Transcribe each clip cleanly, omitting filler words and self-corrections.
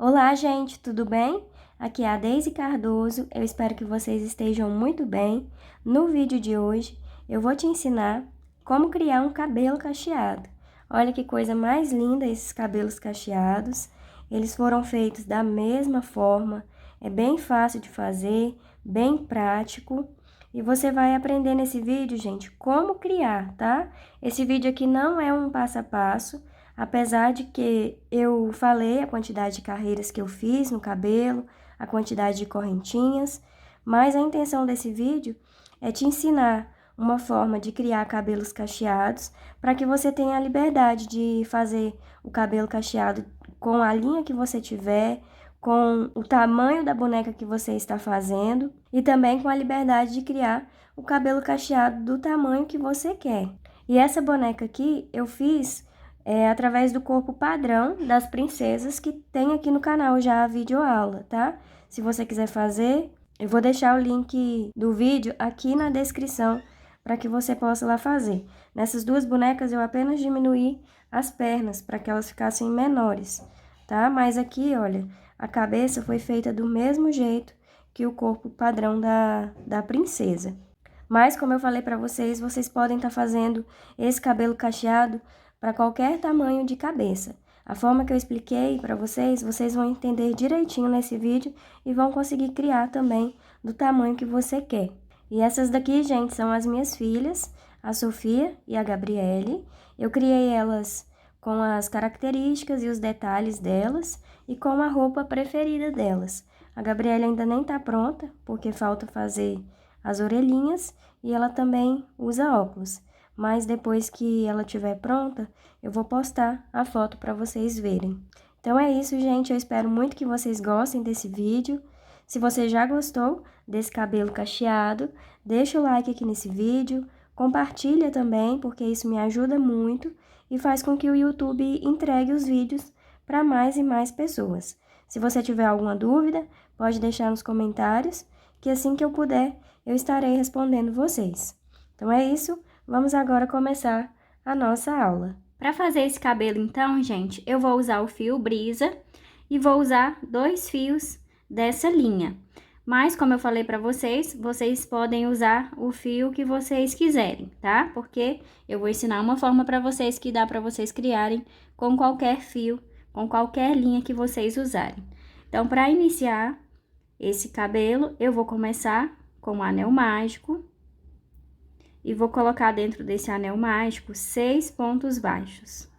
Olá, gente, tudo bem? Aqui é a Deise Cardoso, eu espero que vocês estejam muito bem. No vídeo de hoje, eu vou te ensinar como criar um cabelo cacheado. Olha que coisa mais linda esses cabelos cacheados. Eles foram feitos da mesma forma, é bem fácil de fazer, bem prático. E você vai aprender nesse vídeo, gente, como criar, tá? Esse vídeo aqui não é um passo a passo, apesar de que eu falei a quantidade de carreiras que eu fiz no cabelo, a quantidade de correntinhas, mas a intenção desse vídeo é te ensinar uma forma de criar cabelos cacheados para que você tenha a liberdade de fazer o cabelo cacheado com a linha que você tiver, com o tamanho da boneca que você está fazendo e também com a liberdade de criar o cabelo cacheado do tamanho que você quer. E essa boneca aqui eu fiz através do corpo padrão das princesas que tem aqui no canal já a videoaula, tá? Se você quiser fazer, eu vou deixar o link do vídeo aqui na descrição para que você possa lá fazer. Nessas duas bonecas eu apenas diminuí as pernas para que elas ficassem menores, tá? Mas aqui, olha, a cabeça foi feita do mesmo jeito que o corpo padrão da princesa. Mas, como eu falei para vocês, vocês podem estar fazendo esse cabelo cacheado para qualquer tamanho de cabeça. A forma que eu expliquei para vocês, vocês vão entender direitinho nesse vídeo e vão conseguir criar também do tamanho que você quer. E essas daqui, gente, são as minhas filhas, a Sofia e a Gabriele. Eu criei elas com as características e os detalhes delas e com a roupa preferida delas. A Gabriele ainda nem tá pronta, porque falta fazer as orelhinhas e ela também usa óculos. Mas depois que ela estiver pronta, eu vou postar a foto para vocês verem. Então é isso, gente. Eu espero muito que vocês gostem desse vídeo. Se você já gostou desse cabelo cacheado, deixa o like aqui nesse vídeo, compartilha também, porque isso me ajuda muito e faz com que o YouTube entregue os vídeos para mais e mais pessoas. Se você tiver alguma dúvida, pode deixar nos comentários, que assim que eu puder, eu estarei respondendo vocês. Então é isso. Vamos agora começar a nossa aula. Para fazer esse cabelo, então, gente, eu vou usar o fio brisa e vou usar 2 fios dessa linha. Mas, como eu falei para vocês, vocês podem usar o fio que vocês quiserem, tá? Porque eu vou ensinar uma forma para vocês que dá para vocês criarem com qualquer fio, com qualquer linha que vocês usarem. Então, para iniciar esse cabelo, eu vou começar com o anel mágico. E vou colocar dentro desse anel mágico 6 pontos baixos.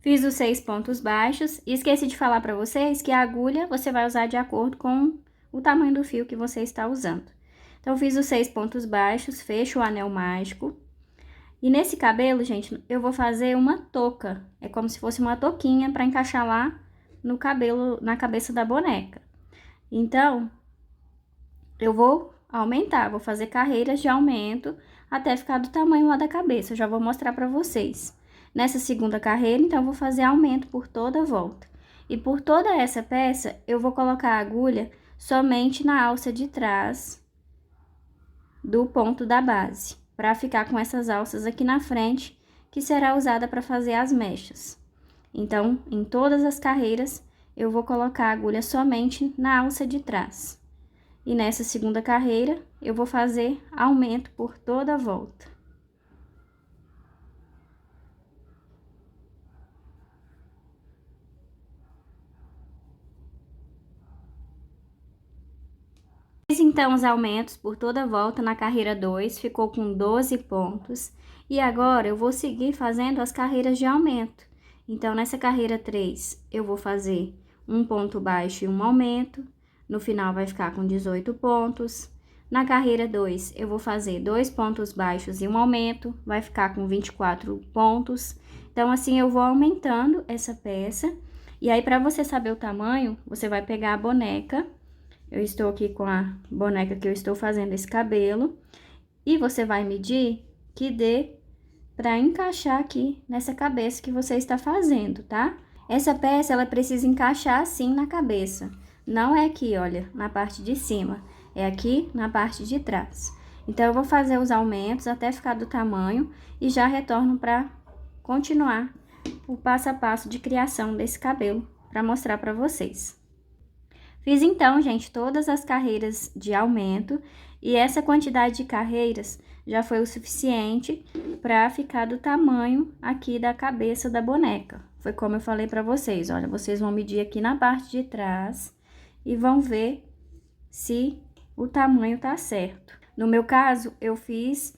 Fiz os 6 pontos baixos e esqueci de falar para vocês que a agulha você vai usar de acordo com o tamanho do fio que você está usando. Então, fiz os 6 pontos baixos, fecho o anel mágico. E nesse cabelo, gente, eu vou fazer uma touca. É como se fosse uma touquinha para encaixar lá no cabelo, na cabeça da boneca. Então, eu vou aumentar, vou fazer carreiras de aumento até ficar do tamanho lá da cabeça. Eu já vou mostrar para vocês. Nessa segunda carreira, então, eu vou fazer aumento por toda a volta. E por toda essa peça, eu vou colocar a agulha somente na alça de trás do ponto da base, para ficar com essas alças aqui na frente, que será usada para fazer as mechas. Então, em todas as carreiras, eu vou colocar a agulha somente na alça de trás. E nessa segunda carreira, eu vou fazer aumento por toda a volta. Fiz então os aumentos por toda a volta na carreira 2, ficou com 12 pontos. E agora eu vou seguir fazendo as carreiras de aumento. Então, nessa carreira 3, eu vou fazer um ponto baixo e um aumento. No final vai ficar com 18 pontos. Na carreira 2, eu vou fazer 2 pontos baixos e um aumento, vai ficar com 24 pontos. Então, assim, eu vou aumentando essa peça. E aí, para você saber o tamanho, você vai pegar a boneca. Eu estou aqui com a boneca que eu estou fazendo esse cabelo. E você vai medir que dê para encaixar aqui nessa cabeça que você está fazendo, tá? Essa peça, ela precisa encaixar assim na cabeça. Não é aqui, olha, na parte de cima. é aqui na parte de trás. Então, eu vou fazer os aumentos até ficar do tamanho e já retorno para continuar o passo a passo de criação desse cabelo para mostrar para vocês. Fiz então, gente, todas as carreiras de aumento e essa quantidade de carreiras já foi o suficiente para ficar do tamanho aqui da cabeça da boneca. Foi como eu falei para vocês, olha, vocês vão medir aqui na parte de trás e vão ver se o tamanho tá certo. No meu caso, eu fiz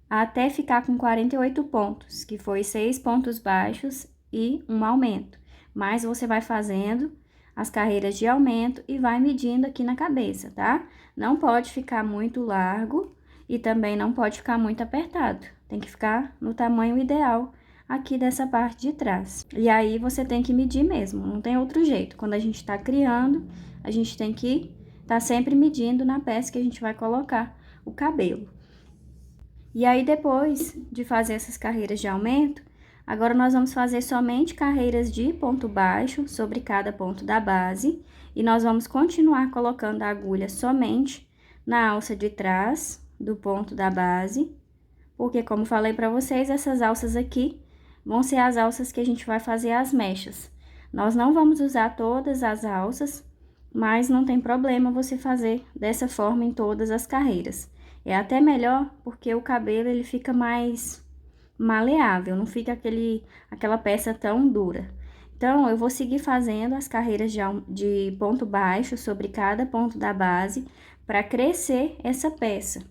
até ficar com 48 pontos, que foi 6 pontos baixos e um aumento. Mas você vai fazendo as carreiras de aumento e vai medindo aqui na cabeça, tá? Não pode ficar muito largo e também não pode ficar muito apertado. Tem que ficar no tamanho ideal aqui dessa parte de trás. E aí, você tem que medir mesmo, não tem outro jeito. Quando a gente tá criando, a gente tem que tá sempre medindo na peça que a gente vai colocar o cabelo. E aí, depois de fazer essas carreiras de aumento, agora nós vamos fazer somente carreiras de ponto baixo sobre cada ponto da base. E nós vamos continuar colocando a agulha somente na alça de trás do ponto da base. Porque, como falei pra vocês, essas alças aqui vão ser as alças que a gente vai fazer as mechas. Nós não vamos usar todas as alças, mas não tem problema você fazer dessa forma em todas as carreiras. É até melhor porque o cabelo ele fica mais maleável, não fica aquela peça tão dura. Então, eu vou seguir fazendo as carreiras de ponto baixo sobre cada ponto da base para crescer essa peça.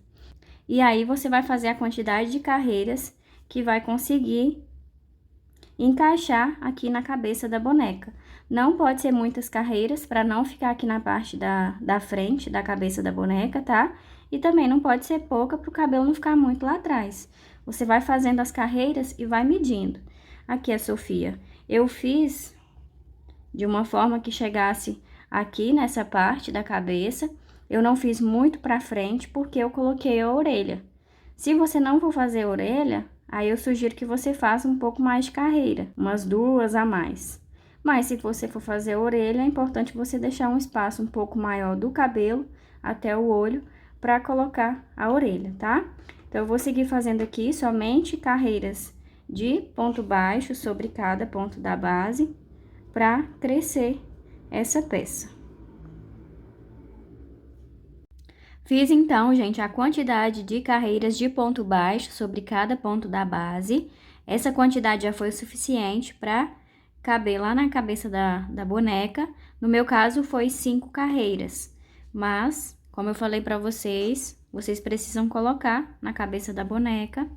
E aí, você vai fazer a quantidade de carreiras que vai conseguir encaixar aqui na cabeça da boneca. Não pode ser muitas carreiras para não ficar aqui na parte da frente da cabeça da boneca, tá? E também não pode ser pouca para o cabelo não ficar muito lá atrás. Você vai fazendo as carreiras e vai medindo. Aqui a Sofia, eu fiz de uma forma que chegasse aqui nessa parte da cabeça. Eu não fiz muito pra frente porque eu coloquei a orelha. Se você não for fazer a orelha, aí eu sugiro que você faça um pouco mais de carreira, umas 2 a mais. Mas se você for fazer a orelha, é importante você deixar um espaço um pouco maior do cabelo até o olho para colocar a orelha, tá? Então, eu vou seguir fazendo aqui somente carreiras de ponto baixo sobre cada ponto da base para crescer essa peça. Fiz então, gente, a quantidade de carreiras de ponto baixo sobre cada ponto da base. Essa quantidade já foi o suficiente para caber lá na cabeça da boneca. No meu caso, foi 5 carreiras. Mas, como eu falei para vocês, vocês precisam colocar na cabeça da boneca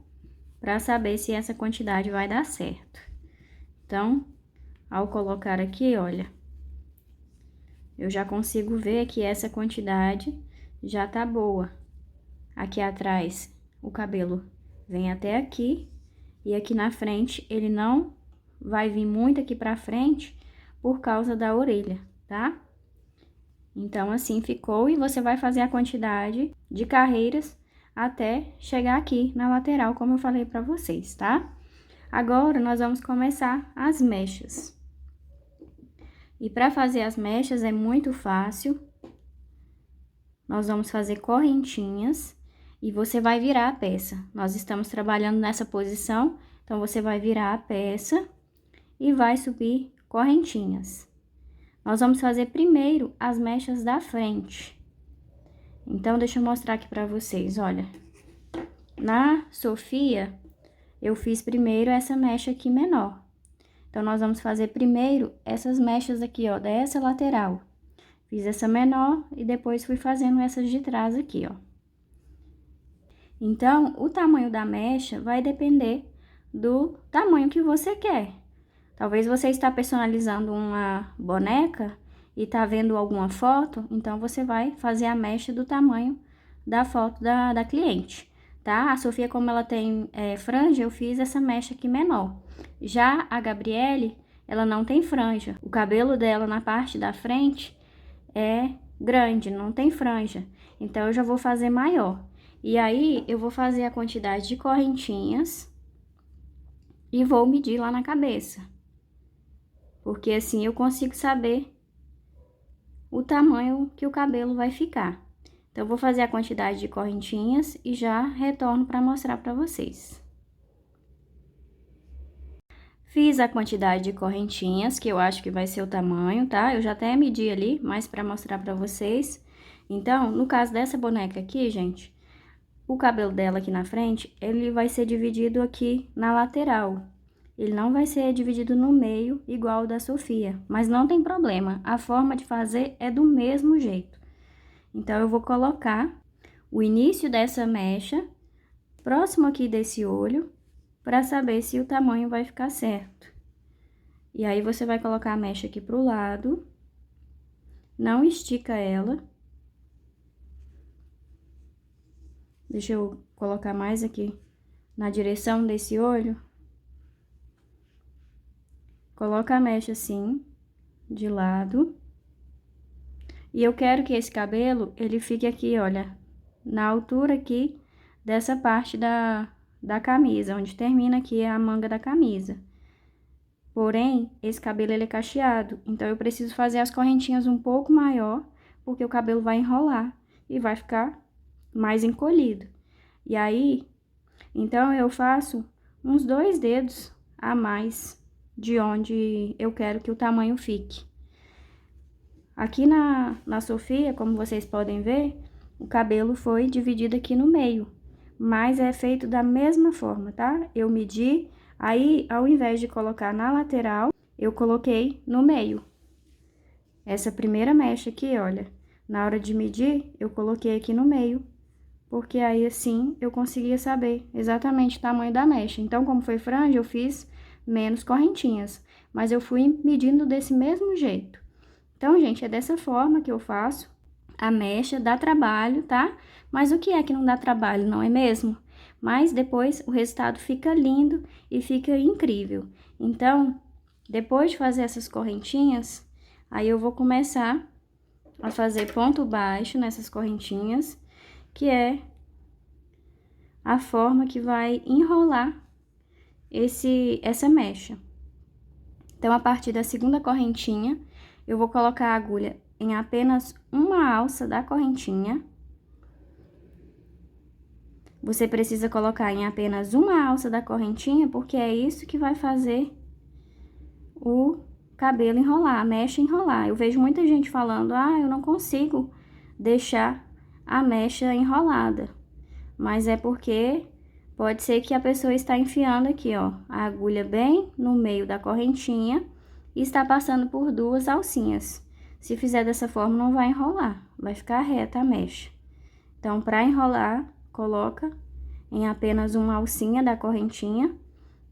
para saber se essa quantidade vai dar certo. Então, ao colocar aqui, olha, eu já consigo ver que essa quantidade já tá boa. Aqui atrás, o cabelo vem até aqui, e aqui na frente, ele não vai vir muito aqui pra frente por causa da orelha, tá? Então, assim ficou, e você vai fazer a quantidade de carreiras até chegar aqui na lateral, como eu falei pra vocês, tá? Agora, nós vamos começar as mechas. E para fazer as mechas é muito fácil. Nós vamos fazer correntinhas e você vai virar a peça. Nós estamos trabalhando nessa posição, então você vai virar a peça e vai subir correntinhas. Nós vamos fazer primeiro as mechas da frente. Então, deixa eu mostrar aqui pra vocês, olha. Na Sofia, eu fiz primeiro essa mecha aqui menor. Então, nós vamos fazer primeiro essas mechas aqui, ó, dessa lateral. Fiz essa menor e depois fui fazendo essas de trás aqui, ó. Então, o tamanho da mecha vai depender do tamanho que você quer. Talvez você está personalizando uma boneca e tá vendo alguma foto, então você vai fazer a mecha do tamanho da foto da cliente, tá? A Sofia, como ela tem franja, eu fiz essa mecha aqui menor. Já a Gabriele, ela não tem franja. O cabelo dela na parte da frente é grande, não tem franja. Então, eu já vou fazer maior. E aí, eu vou fazer a quantidade de correntinhas e vou medir lá na cabeça. Porque assim eu consigo saber o tamanho que o cabelo vai ficar. Então, eu vou fazer a quantidade de correntinhas e já retorno para mostrar para vocês. Fiz a quantidade de correntinhas, que eu acho que vai ser o tamanho, tá? Eu já até medi ali, mas para mostrar para vocês. Então, no caso dessa boneca aqui, gente, o cabelo dela aqui na frente, ele vai ser dividido aqui na lateral. Ele não vai ser dividido no meio, igual o da Sofia. Mas não tem problema, a forma de fazer é do mesmo jeito. Então, eu vou colocar o início dessa mecha próximo aqui desse olho, para saber se o tamanho vai ficar certo. E aí, você vai colocar a mecha aqui pro lado, não estica ela. Deixa eu colocar mais aqui na direção desse olho. Coloca a mecha assim, de lado. E eu quero que esse cabelo, ele fique aqui, olha, na altura aqui dessa parte da camisa, onde termina aqui a manga da camisa. Porém, esse cabelo, ele é cacheado, então eu preciso fazer as correntinhas um pouco maior, porque o cabelo vai enrolar e vai ficar mais encolhido. E aí, então, eu faço uns 2 dedos a mais de onde eu quero que o tamanho fique. Aqui na Sofia, como vocês podem ver, o cabelo foi dividido aqui no meio, mas é feito da mesma forma, tá? Eu medi, aí ao invés de colocar na lateral, eu coloquei no meio. Essa primeira mecha aqui, olha, na hora de medir, eu coloquei aqui no meio, porque aí assim eu conseguia saber exatamente o tamanho da mecha. Então, como foi franja, eu fiz menos correntinhas, mas eu fui medindo desse mesmo jeito. Então, gente, é dessa forma que eu faço a mecha, dá trabalho, tá? Mas o que é que não dá trabalho, não é mesmo? Mas depois o resultado fica lindo e fica incrível. Então, depois de fazer essas correntinhas, aí eu vou começar a fazer ponto baixo nessas correntinhas, que é a forma que vai enrolar essa mecha. Então, a partir da segunda correntinha, eu vou colocar a agulha em apenas uma alça da correntinha. Você precisa colocar em apenas uma alça da correntinha, porque é isso que vai fazer o cabelo enrolar, a mecha enrolar. Eu vejo muita gente falando, ah, eu não consigo deixar a mecha enrolada. Mas é porque pode ser que a pessoa está enfiando aqui, ó, a agulha bem no meio da correntinha e está passando por 2 alcinhas. Se fizer dessa forma, não vai enrolar, vai ficar reta a mecha. Então, para enrolar, coloca em apenas uma alcinha da correntinha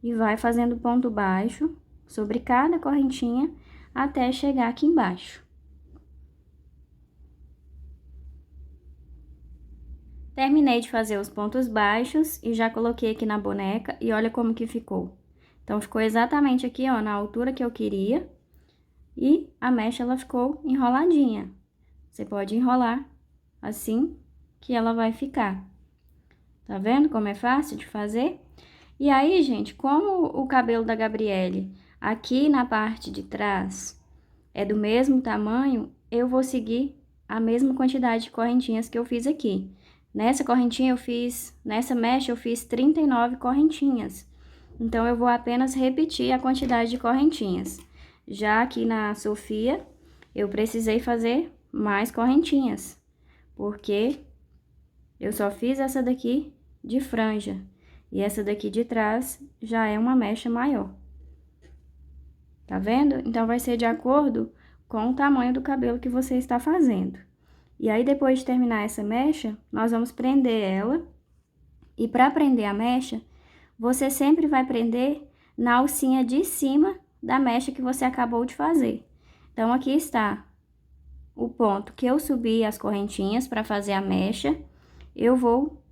e vai fazendo ponto baixo sobre cada correntinha até chegar aqui embaixo. Terminei de fazer os pontos baixos e já coloquei aqui na boneca e olha como que ficou. Então, ficou exatamente aqui, ó, na altura que eu queria. E a mecha, ela ficou enroladinha. Você pode enrolar assim que ela vai ficar. Tá vendo como é fácil de fazer? E aí, gente, como o cabelo da Gabriele aqui na parte de trás é do mesmo tamanho, eu vou seguir a mesma quantidade de correntinhas que eu fiz aqui. Nessa correntinha nessa mecha eu fiz 39 correntinhas. Então, eu vou apenas repetir a quantidade de correntinhas. Já aqui na Sofia, eu precisei fazer mais correntinhas, porque eu só fiz essa daqui de franja, e essa daqui de trás já é uma mecha maior. Tá vendo? Então, vai ser de acordo com o tamanho do cabelo que você está fazendo. E aí, depois de terminar essa mecha, nós vamos prender ela. E para prender a mecha, você sempre vai prender na alcinha de cima da mecha que você acabou de fazer. Então, aqui está o ponto que eu subi as correntinhas para fazer a mecha. Eu vou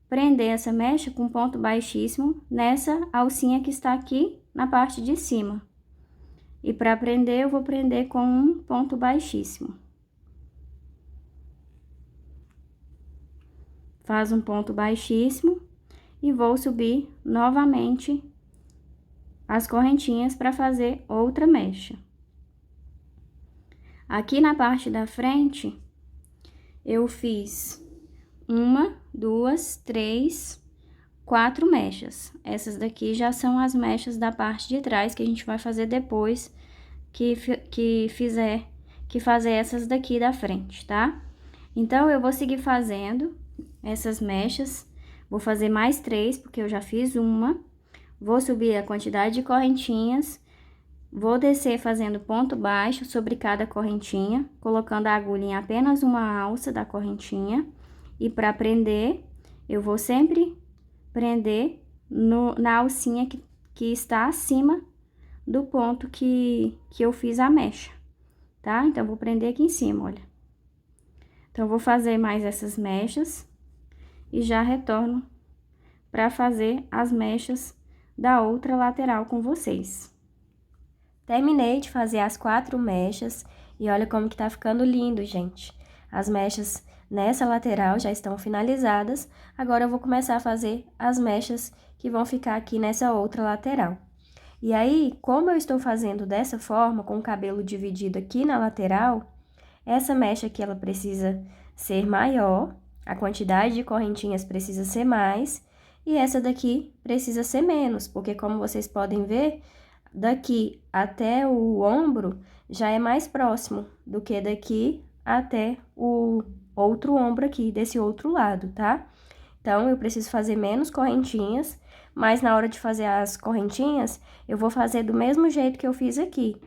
prender essa mecha com ponto baixíssimo nessa alcinha que está aqui na parte de cima. E para prender, eu vou prender com um ponto baixíssimo. Faz um ponto baixíssimo e vou subir novamente as correntinhas para fazer outra mecha. Aqui na parte da frente, eu fiz 1, 2, 3, 4 mechas. Essas daqui já são as mechas da parte de trás que a gente vai fazer depois que fazer essas daqui da frente, tá? Então, eu vou seguir fazendo essas mechas, vou fazer mais 3, porque eu já fiz uma, vou subir a quantidade de correntinhas, vou descer fazendo ponto baixo sobre cada correntinha, colocando a agulha em apenas uma alça da correntinha, e para prender, eu vou sempre prender na alcinha que está acima do ponto que eu fiz a mecha, tá? Então, vou prender aqui em cima, olha. Então, vou fazer mais essas mechas e já retorno para fazer as mechas da outra lateral com vocês. Terminei de fazer as 4 mechas e olha como que tá ficando lindo, gente. As mechas nessa lateral já estão finalizadas, agora eu vou começar a fazer as mechas que vão ficar aqui nessa outra lateral. E aí, como eu estou fazendo dessa forma, com o cabelo dividido aqui na lateral, essa mecha aqui ela precisa ser maior, a quantidade de correntinhas precisa ser mais, e essa daqui precisa ser menos, porque como vocês podem ver, daqui até o ombro já é mais próximo do que daqui até o outro ombro aqui, desse outro lado, tá? Então, eu preciso fazer menos correntinhas, mas na hora de fazer as correntinhas, eu vou fazer do mesmo jeito que eu fiz aqui.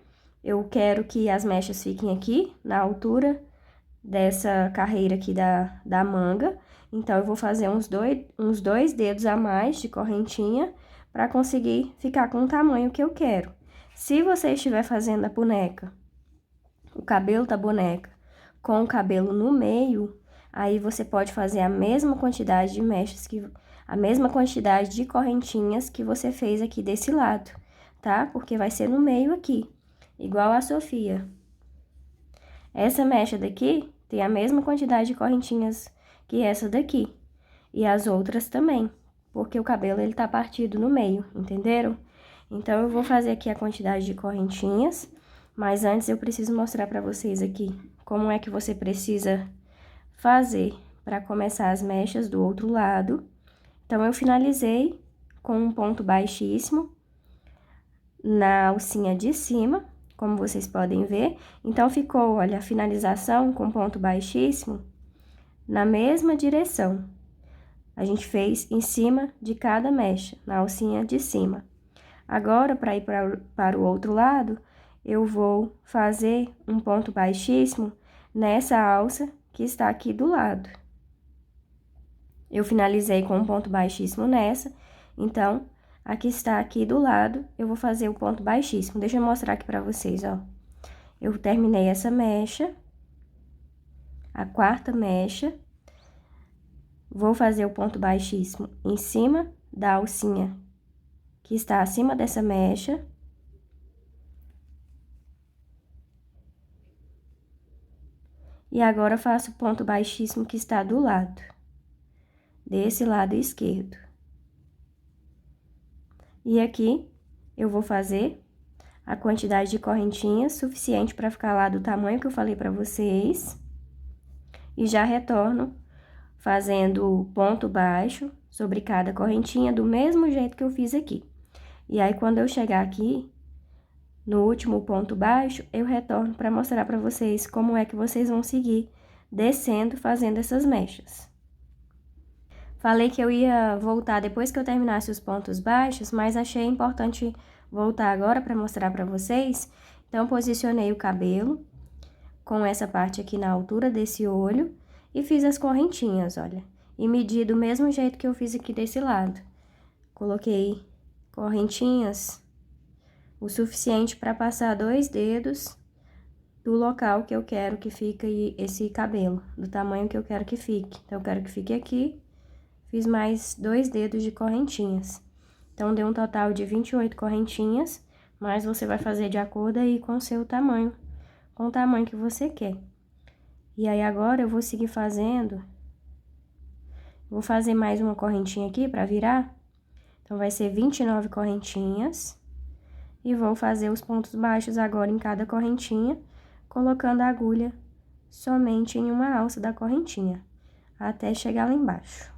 Eu quero que as mechas fiquem aqui, na altura dessa carreira aqui da manga. Então, eu vou fazer uns dois dedos a mais de correntinha para conseguir ficar com o tamanho que eu quero. Se você estiver fazendo a boneca, o cabelo da boneca, com o cabelo no meio, aí você pode fazer a mesma quantidade de mechas, a mesma quantidade de correntinhas que você fez aqui desse lado, tá? Porque vai ser no meio aqui, igual a Sofia. Essa mecha daqui tem a mesma quantidade de correntinhas que essa daqui, e as outras também, porque o cabelo ele tá partido no meio, entenderam? Então, eu vou fazer aqui a quantidade de correntinhas, mas antes eu preciso mostrar pra vocês aqui como é que você precisa fazer para começar as mechas do outro lado. Então, eu finalizei com um ponto baixíssimo na alcinha de cima, como vocês podem ver. Então, ficou, olha, a finalização com ponto baixíssimo na mesma direção. A gente fez em cima de cada mecha, na alcinha de cima. Agora, para ir para o outro lado, eu vou fazer um ponto baixíssimo nessa alça que está aqui do lado. Eu finalizei com um ponto baixíssimo nessa, então, a que está aqui do lado, eu vou fazer o ponto baixíssimo. Deixa eu mostrar aqui pra vocês, ó. Eu terminei essa mecha, a 4ª mecha, vou fazer o ponto baixíssimo em cima da alcinha que está acima dessa mecha. E agora, faço o ponto baixíssimo que está do lado, desse lado esquerdo. E aqui, eu vou fazer a quantidade de correntinhas suficiente para ficar lá do tamanho que eu falei para vocês. E já retorno fazendo ponto baixo sobre cada correntinha, do mesmo jeito que eu fiz aqui. E aí, quando eu chegar aqui, no último ponto baixo, eu retorno para mostrar para vocês como é que vocês vão seguir descendo, fazendo essas mechas. Falei que eu ia voltar depois que eu terminasse os pontos baixos, mas achei importante voltar agora para mostrar para vocês. Então, posicionei o cabelo com essa parte aqui na altura desse olho e fiz as correntinhas, olha. E medi do mesmo jeito que eu fiz aqui desse lado. Coloquei correntinhas o suficiente para passar 2 dedos do local que eu quero que fique esse cabelo, do tamanho que eu quero que fique. Então, eu quero que fique aqui, fiz mais 2 dedos de correntinhas. Então, deu um total de 28 correntinhas, mas você vai fazer de acordo aí com o seu tamanho, com o tamanho que você quer. E aí, agora, eu vou seguir fazendo, vou fazer mais uma correntinha aqui para virar. Então, vai ser 29 correntinhas. E vou fazer os pontos baixos agora em cada correntinha, colocando a agulha somente em uma alça da correntinha, até chegar lá embaixo.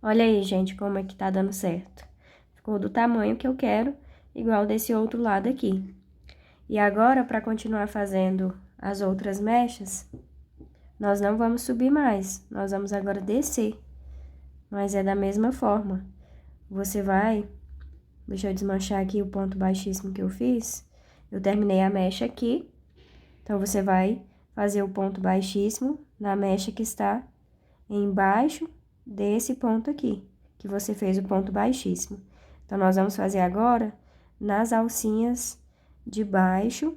Olha aí, gente, como é que tá dando certo. Ficou do tamanho que eu quero, igual desse outro lado aqui. E agora, para continuar fazendo as outras mechas, nós não vamos subir mais, nós vamos agora descer. Mas é da mesma forma. Você vai... Deixa eu desmanchar aqui o ponto baixíssimo que eu fiz. Eu terminei a mecha aqui. Então, você vai fazer o ponto baixíssimo na mecha que está embaixo desse ponto aqui, que você fez o ponto baixíssimo. Então, nós vamos fazer agora nas alcinhas de baixo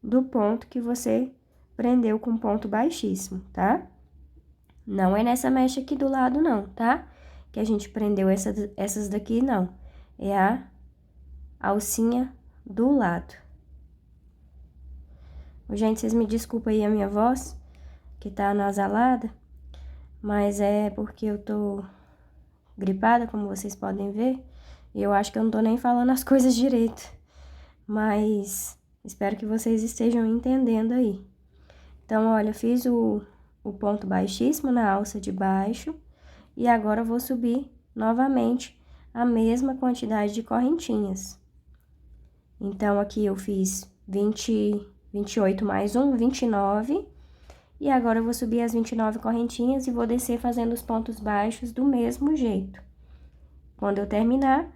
do ponto que você prendeu com ponto baixíssimo, tá? Não é nessa mecha aqui do lado, não, tá? Que a gente prendeu essas daqui, não. É a alcinha do lado. Gente, vocês me desculpem aí a minha voz, que tá anasalada, mas é porque eu tô gripada, como vocês podem ver, e eu acho que eu não tô nem falando as coisas direito. Mas espero que vocês estejam entendendo aí. Então, olha, fiz o ponto baixíssimo na alça de baixo, e agora eu vou subir novamente a mesma quantidade de correntinhas. Então, aqui eu fiz 28 mais 1, 29. E agora eu vou subir as 29 correntinhas e vou descer fazendo os pontos baixos do mesmo jeito. Quando eu terminar,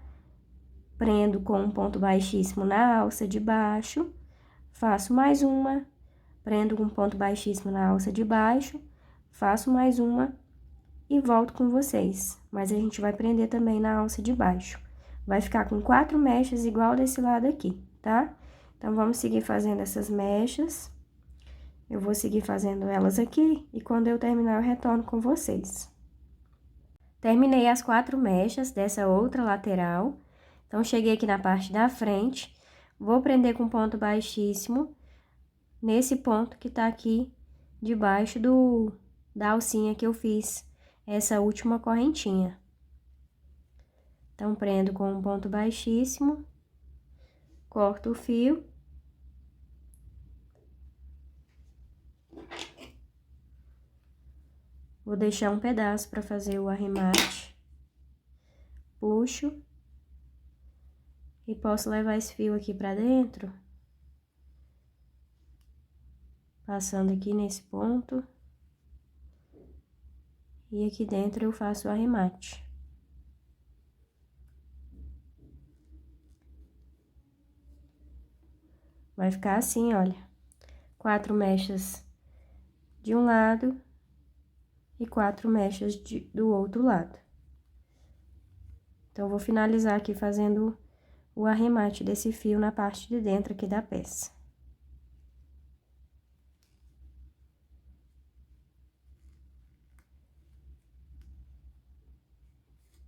prendo com um ponto baixíssimo na alça de baixo, faço mais uma, prendo com um ponto baixíssimo na alça de baixo, faço mais uma e volto com vocês. Mas a gente vai prender também na alça de baixo. Vai ficar com 4 mechas igual desse lado aqui, tá? Então, vamos seguir fazendo essas mechas. Eu vou seguir fazendo elas aqui e quando eu terminar eu retorno com vocês. Terminei as 4 mechas dessa outra lateral. Então, cheguei aqui na parte da frente, vou prender com ponto baixíssimo nesse ponto que tá aqui debaixo da alcinha que eu fiz essa última correntinha. Então, prendo com um ponto baixíssimo, corto o fio. Vou deixar um pedaço para fazer o arremate. Puxo. E posso levar esse fio aqui pra dentro. Passando aqui nesse ponto. E aqui dentro eu faço o arremate. Vai ficar assim, olha. 4 mechas de um lado e 4 mechas do outro lado. Então, eu vou finalizar aqui fazendo o arremate desse fio na parte de dentro aqui da peça.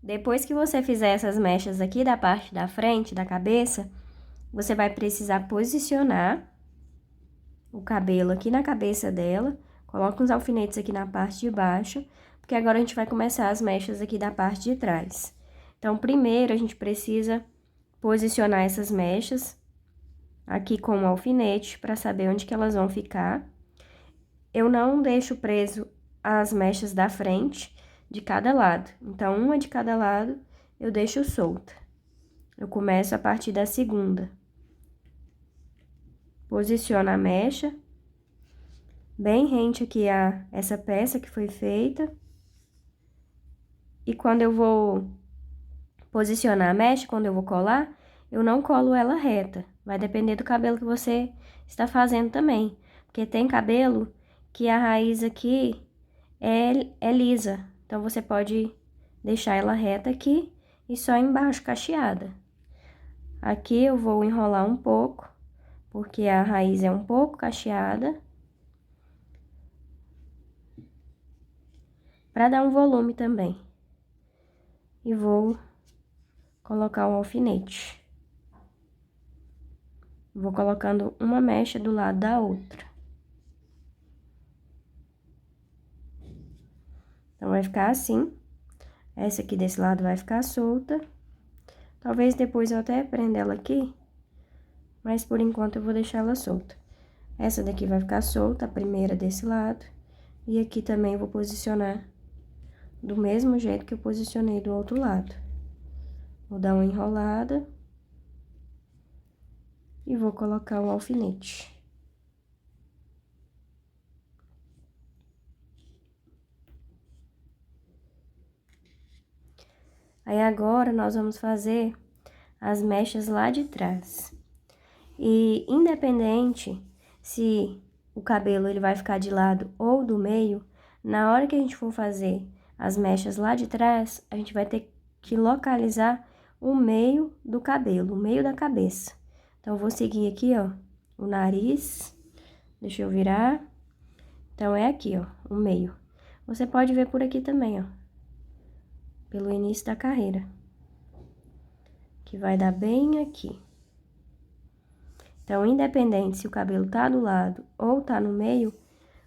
Depois que você fizer essas mechas aqui da parte da frente da cabeça, você vai precisar posicionar o cabelo aqui na cabeça dela. Coloca uns alfinetes aqui na parte de baixo, porque agora a gente vai começar as mechas aqui da parte de trás. Então, primeiro a gente precisa posicionar essas mechas aqui com o alfinete para saber onde que elas vão ficar. Eu não deixo preso as mechas da frente de cada lado. Então, uma de cada lado eu deixo solta. Eu começo a partir da segunda. Posiciono a mecha bem rente aqui a essa peça que foi feita. E quando eu vou posicionar a mecha, quando eu vou colar, eu não colo ela reta. Vai depender do cabelo que você está fazendo também. Porque tem cabelo que a raiz aqui é lisa. Então, você pode deixar ela reta aqui e só embaixo cacheada. Aqui eu vou enrolar um pouco, porque a raiz é um pouco cacheada. Para dar um volume também. E vou colocar um alfinete. Vou colocando uma mecha do lado da outra. Então, vai ficar assim. Essa aqui desse lado vai ficar solta. Talvez depois eu até prenda ela aqui, mas por enquanto eu vou deixar ela solta. Essa daqui vai ficar solta, a primeira desse lado, e aqui também eu vou posicionar do mesmo jeito que eu posicionei do outro lado. Vou dar uma enrolada e vou colocar o alfinete. Aí, agora, nós vamos fazer as mechas lá de trás. E, independente se o cabelo ele vai ficar de lado ou do meio, na hora que a gente for fazer as mechas lá de trás, a gente vai ter que localizar o meio do cabelo, o meio da cabeça. Então, eu vou seguir aqui, ó, o nariz. Deixa eu virar. Então, é aqui, ó, o meio. Você pode ver por aqui também, ó, pelo início da carreira, que vai dar bem aqui. Então, independente se o cabelo tá do lado ou tá no meio,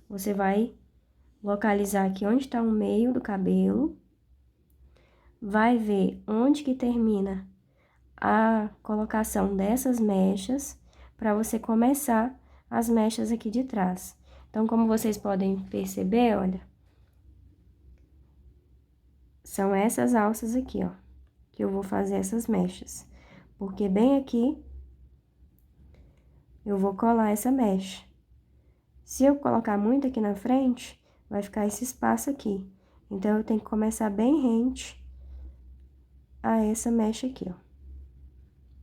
você vai localizar aqui onde tá o meio do cabelo, vai ver onde que termina a colocação dessas mechas, para você começar as mechas aqui de trás. Então, como vocês podem perceber, olha, são essas alças aqui, ó, que eu vou fazer essas mechas. Porque bem aqui, eu vou colar essa mecha. Se eu colocar muito aqui na frente, vai ficar esse espaço aqui. Então, eu tenho que começar bem rente a essa mecha aqui, ó.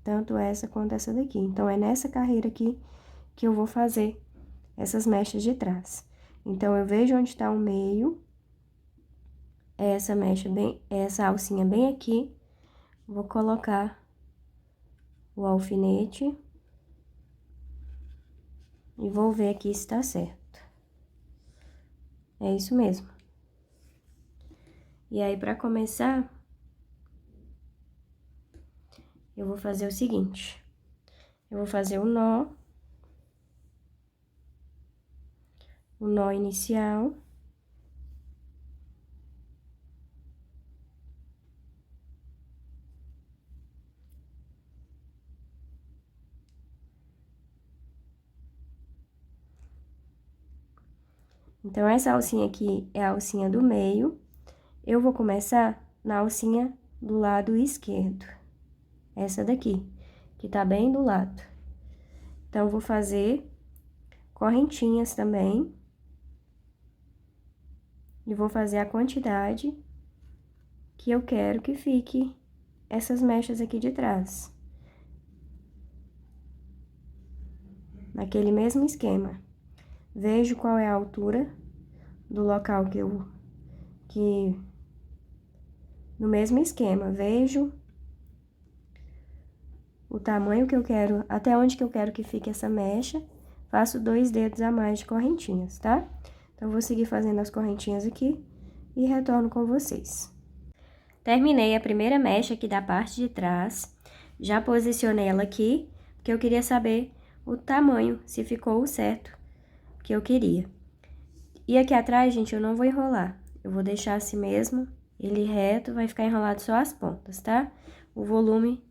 Tanto essa quanto essa daqui. Então, é nessa carreira aqui que eu vou fazer essas mechas de trás. Então, eu vejo onde tá o meio, essa mecha bem, essa alcinha bem aqui, vou colocar o alfinete e vou ver aqui se tá certo. É isso mesmo. E aí, pra começar, eu vou fazer o seguinte: eu vou fazer o nó inicial. Então, essa alcinha aqui é a alcinha do meio. Eu vou começar na alcinha do lado esquerdo. Essa daqui, que tá bem do lado. Então, vou fazer correntinhas também. E vou fazer a quantidade que eu quero que fique essas mechas aqui de trás. Naquele mesmo esquema. Vejo qual é a altura do local no mesmo esquema, vejo o tamanho que eu quero, até onde que eu quero que fique essa mecha, faço 2 dedos a mais de correntinhas, tá? Então, vou seguir fazendo as correntinhas aqui e retorno com vocês. Terminei a primeira mecha aqui da parte de trás, já posicionei ela aqui, porque eu queria saber o tamanho, se ficou o certo que eu queria. E aqui atrás, gente, eu não vou enrolar, eu vou deixar assim mesmo, ele reto, vai ficar enrolado só as pontas, tá? O volume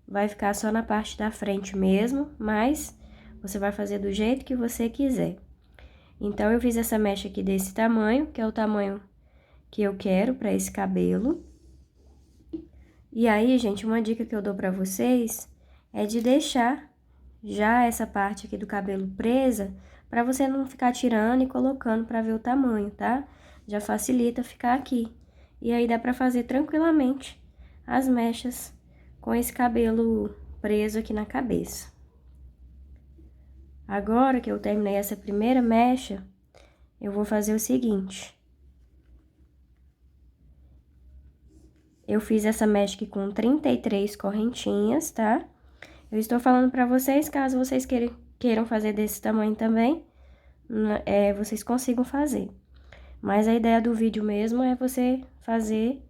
vai ficar só na parte da frente mesmo, mas você vai fazer do jeito que você quiser. Então, eu fiz essa mecha aqui desse tamanho, que é o tamanho que eu quero pra esse cabelo. E aí, gente, uma dica que eu dou pra vocês é de deixar já essa parte aqui do cabelo presa, pra você não ficar tirando e colocando pra ver o tamanho, tá? Já facilita ficar aqui. E aí, dá pra fazer tranquilamente as mechas com esse cabelo preso aqui na cabeça. Agora que eu terminei essa primeira mecha, eu vou fazer o seguinte. Eu fiz essa mecha aqui com 33 correntinhas, tá? Eu estou falando pra vocês, caso vocês queiram fazer desse tamanho também, vocês consigam fazer. Mas a ideia do vídeo mesmo é você fazer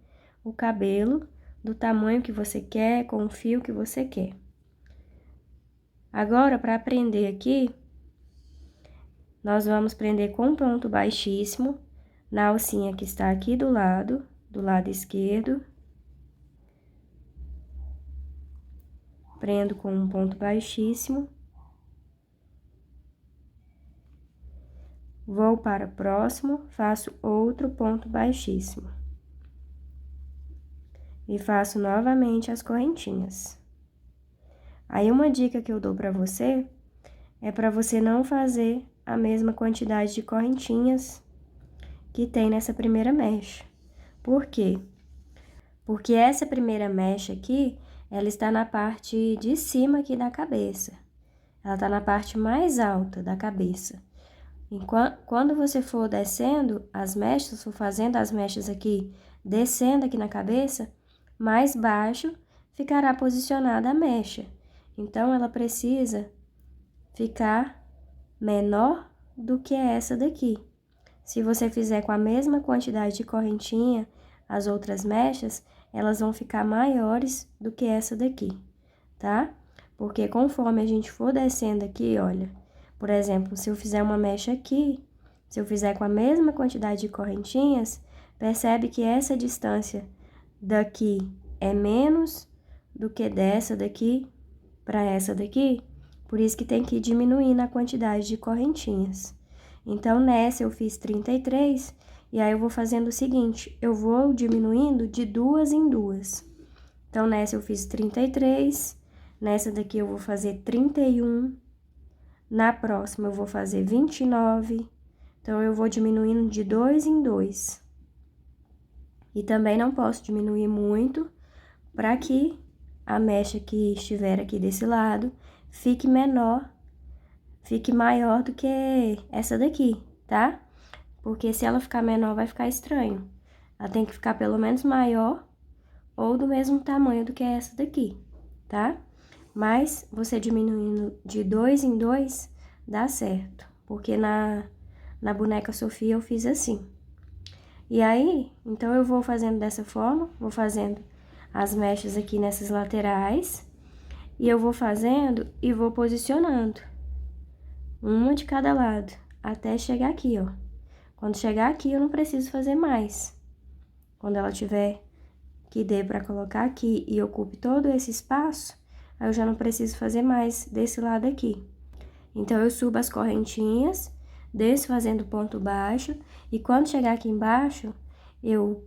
o cabelo do tamanho que você quer, com o fio que você quer. Agora, para prender aqui, nós vamos prender com ponto baixíssimo na alcinha que está aqui do lado esquerdo. prendo com um ponto baixíssimo. Vou para o próximo, faço outro ponto baixíssimo. E faço novamente as correntinhas. Aí, uma dica que eu dou pra você é para você não fazer a mesma quantidade de correntinhas que tem nessa primeira mecha. Por quê? Porque essa primeira mecha aqui, ela está na parte de cima aqui da cabeça. Ela tá na parte mais alta da cabeça. Quando você for descendo as mechas, for fazendo as mechas aqui, descendo aqui na cabeça, mais baixo ficará posicionada a mecha. Então, ela precisa ficar menor do que essa daqui. Se você fizer com a mesma quantidade de correntinha, as outras mechas, elas vão ficar maiores do que essa daqui, tá? Porque conforme a gente for descendo aqui, olha, por exemplo, se eu fizer uma mecha aqui, se eu fizer com a mesma quantidade de correntinhas, percebe que essa distância daqui é menos do que dessa daqui para essa daqui, por isso que tem que ir diminuindo a quantidade de correntinhas. Então, nessa eu fiz 33, e aí eu vou fazendo o seguinte, eu vou diminuindo de 2 em 2. Então, nessa eu fiz 33, nessa daqui eu vou fazer 31, na próxima eu vou fazer 29, então eu vou diminuindo de 2 em 2. E também não posso diminuir muito, para que a mecha que estiver aqui desse lado fique menor, fique maior do que essa daqui, tá? Porque se ela ficar menor, vai ficar estranho. Ela tem que ficar pelo menos maior ou do mesmo tamanho do que essa daqui, tá? Mas você diminuindo de 2 em 2, dá certo. Porque na boneca Sofia eu fiz assim. E aí, então eu vou fazendo dessa forma, vou fazendo as mechas aqui nessas laterais. E eu vou fazendo e vou posicionando. Uma de cada lado, até chegar aqui, ó. Quando chegar aqui, eu não preciso fazer mais. Quando ela tiver que dê pra colocar aqui e ocupe todo esse espaço, aí eu já não preciso fazer mais desse lado aqui. Então, eu subo as correntinhas, desço fazendo ponto baixo, e quando chegar aqui embaixo, eu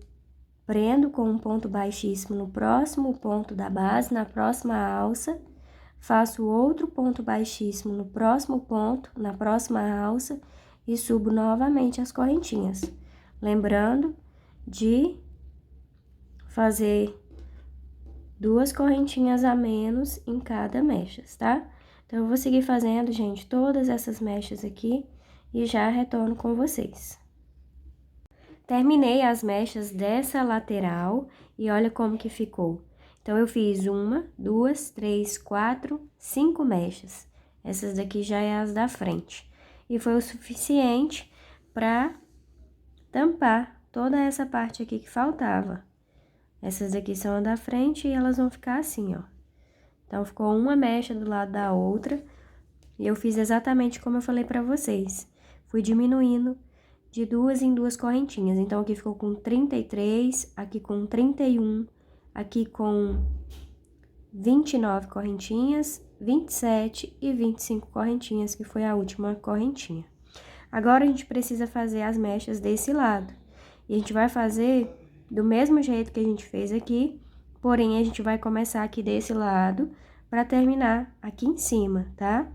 prendo com um ponto baixíssimo no próximo ponto da base, na próxima alça, faço outro ponto baixíssimo no próximo ponto, na próxima alça, e subo novamente as correntinhas. Lembrando de fazer 2 correntinhas a menos em cada mecha, tá? Então, eu vou seguir fazendo, gente, todas essas mechas aqui e já retorno com vocês. Terminei as mechas dessa lateral e olha como que ficou. Então, eu fiz 1, 2, 3, 4, 5 mechas. Essas daqui já é as da frente. E foi o suficiente para tampar toda essa parte aqui que faltava. Essas daqui são a da frente e elas vão ficar assim, ó. Então, ficou uma mecha do lado da outra. E eu fiz exatamente como eu falei pra vocês. Fui diminuindo de 2 em 2 correntinhas. Então, aqui ficou com 33, aqui com 31, aqui com 29 correntinhas, 27 e 25 correntinhas, que foi a última correntinha. Agora, a gente precisa fazer as mechas desse lado. E a gente vai fazer do mesmo jeito que a gente fez aqui, porém, a gente vai começar aqui desse lado para terminar aqui em cima, tá?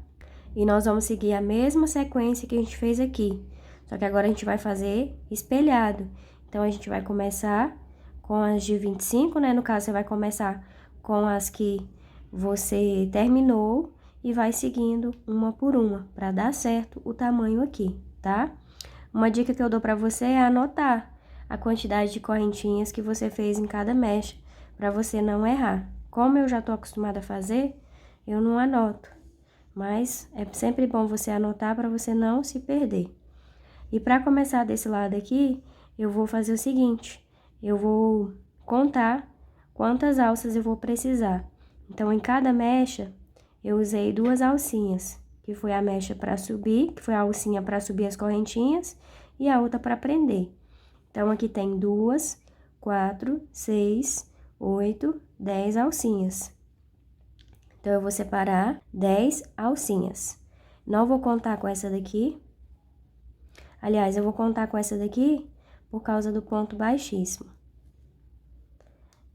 E nós vamos seguir a mesma sequência que a gente fez aqui. Só que agora a gente vai fazer espelhado. Então, a gente vai começar com as de 25, né? No caso, você vai começar com as que você terminou e vai seguindo uma por uma, para dar certo o tamanho aqui, tá? Uma dica que eu dou para você é anotar a quantidade de correntinhas que você fez em cada mecha, para você não errar. Como eu já tô acostumada a fazer, eu não anoto. Mas é sempre bom você anotar para você não se perder. E para começar desse lado aqui, eu vou fazer o seguinte, eu vou contar quantas alças eu vou precisar. Então, em cada mecha, eu usei 2 alcinhas, que foi a mecha para subir, que foi a alcinha para subir as correntinhas, e a outra para prender. Então, aqui tem 2, 4, 6, 8, 10 alcinhas. Então, eu vou separar 10 alcinhas. Não vou contar com essa daqui. Aliás, eu vou contar com essa daqui por causa do ponto baixíssimo.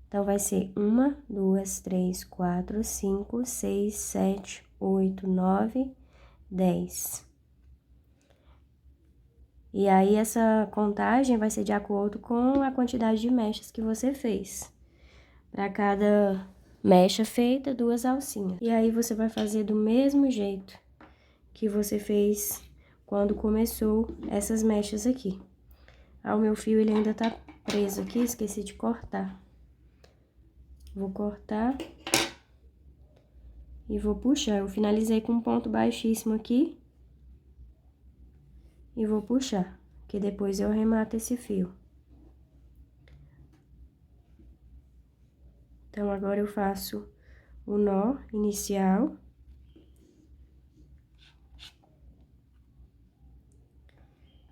Então, vai ser 1, 2, 3, 4, 5, 6, 7, 8, 9, 10. E aí, essa contagem vai ser de acordo com a quantidade de mechas que você fez. Para cada mecha feita, 2 alcinhas. E aí, você vai fazer do mesmo jeito que você fez quando começou essas mechas aqui. Ah, o meu fio, ele ainda tá preso aqui, esqueci de cortar. Vou cortar e vou puxar. Eu finalizei com um ponto baixíssimo aqui. E vou puxar, que depois eu arremato esse fio. Então, agora eu faço o nó inicial.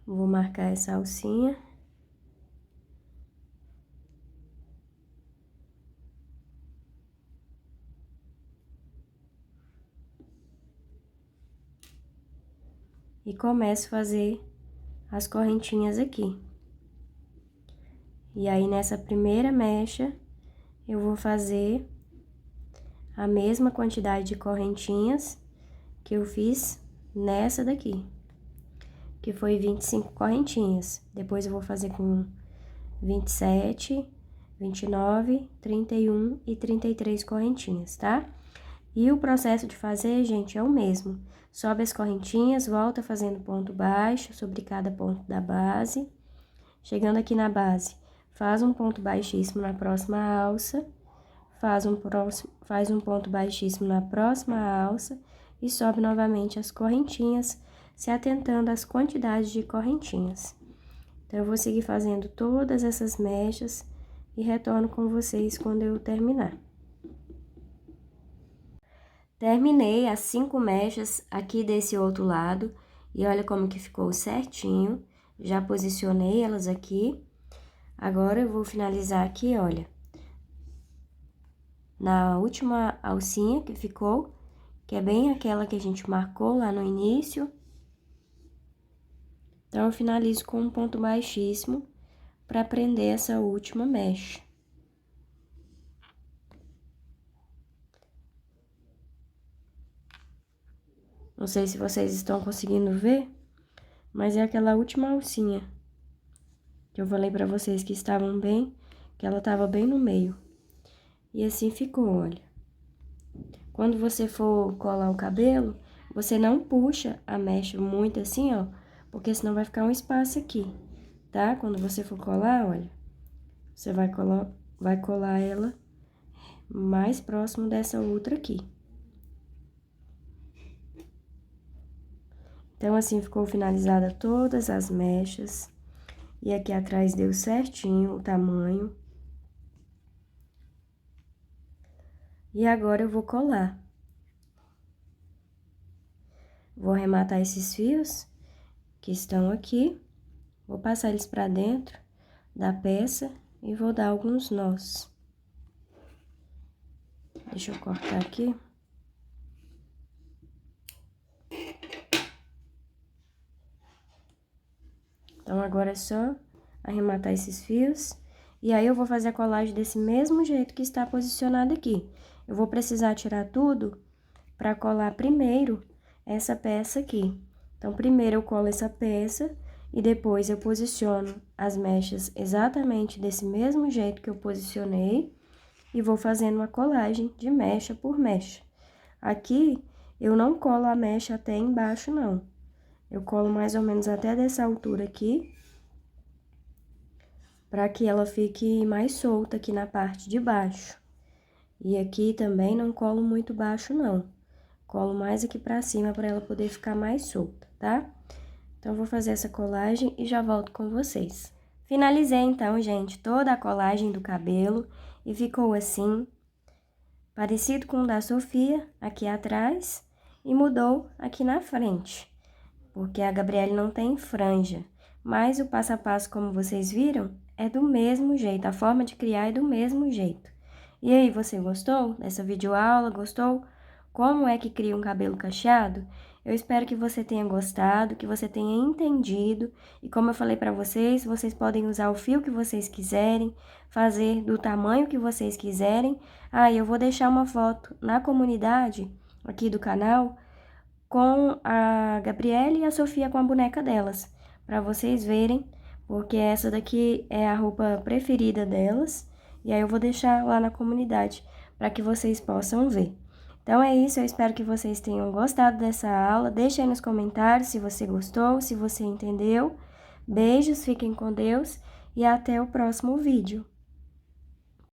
Vou marcar essa alcinha. E começo a fazer as correntinhas aqui. E aí, nessa primeira mecha, eu vou fazer a mesma quantidade de correntinhas que eu fiz nessa daqui, que foi 25 correntinhas. Depois eu vou fazer com 27, 29, 31 e 33 correntinhas, tá? E o processo de fazer, gente, é o mesmo. Sobe as correntinhas, volta fazendo ponto baixo sobre cada ponto da base. Chegando aqui na base, faz um ponto baixíssimo na próxima alça, faz um ponto baixíssimo na próxima alça e sobe novamente as correntinhas, se atentando às quantidades de correntinhas. Então, eu vou seguir fazendo todas essas mechas e retorno com vocês quando eu terminar. Terminei as 5 mechas aqui desse outro lado e olha como que ficou certinho. Já posicionei elas aqui. Agora, eu vou finalizar aqui, olha, na última alcinha que ficou, que é bem aquela que a gente marcou lá no início. Então, eu finalizo com um ponto baixíssimo para prender essa última mecha. Não sei se vocês estão conseguindo ver, mas é aquela última alcinha que eu falei pra vocês que estavam bem, que ela tava bem no meio. E assim ficou, olha. Quando você for colar o cabelo, você não puxa a mecha muito assim, ó, porque senão vai ficar um espaço aqui, tá? Quando você for colar, olha, você vai colar ela mais próximo dessa outra aqui. Então, assim, ficou finalizada todas as mechas. E aqui atrás deu certinho o tamanho. E agora eu vou colar. Vou arrematar esses fios que estão aqui. Vou passar eles pra dentro da peça e vou dar alguns nós. Deixa eu cortar aqui. Então, agora é só arrematar esses fios. E aí, eu vou fazer a colagem desse mesmo jeito que está posicionado aqui. Eu vou precisar tirar tudo para colar primeiro essa peça aqui. Então, primeiro eu colo essa peça e depois eu posiciono as mechas exatamente desse mesmo jeito que eu posicionei. E vou fazendo uma colagem de mecha por mecha. Aqui, eu não colo a mecha até embaixo, não. Eu colo mais ou menos até dessa altura aqui, para que ela fique mais solta aqui na parte de baixo. E aqui também não colo muito baixo, não. Colo mais aqui pra cima para ela poder ficar mais solta, tá? Então, eu vou fazer essa colagem e já volto com vocês. Finalizei, então, gente, toda a colagem do cabelo e ficou assim, parecido com o da Sofia, aqui atrás, e mudou aqui na frente. Porque a Gabriele não tem franja, mas o passo a passo, como vocês viram, é do mesmo jeito, a forma de criar é do mesmo jeito. E aí, você gostou dessa videoaula? Gostou? como é que cria um cabelo cacheado, eu espero que você tenha gostado, que você tenha entendido. E como eu falei para vocês, vocês podem usar o fio que vocês quiserem, fazer do tamanho que vocês quiserem. Ah, eu vou deixar uma foto na comunidade aqui do canal com a Gabriele e a Sofia com a boneca delas, para vocês verem, porque essa daqui é a roupa preferida delas. E aí eu vou deixar lá na comunidade para que vocês possam ver. Então é isso, eu espero que vocês tenham gostado dessa aula. Deixe aí nos comentários se você gostou, se você entendeu. Beijos, fiquem com Deus e até o próximo vídeo.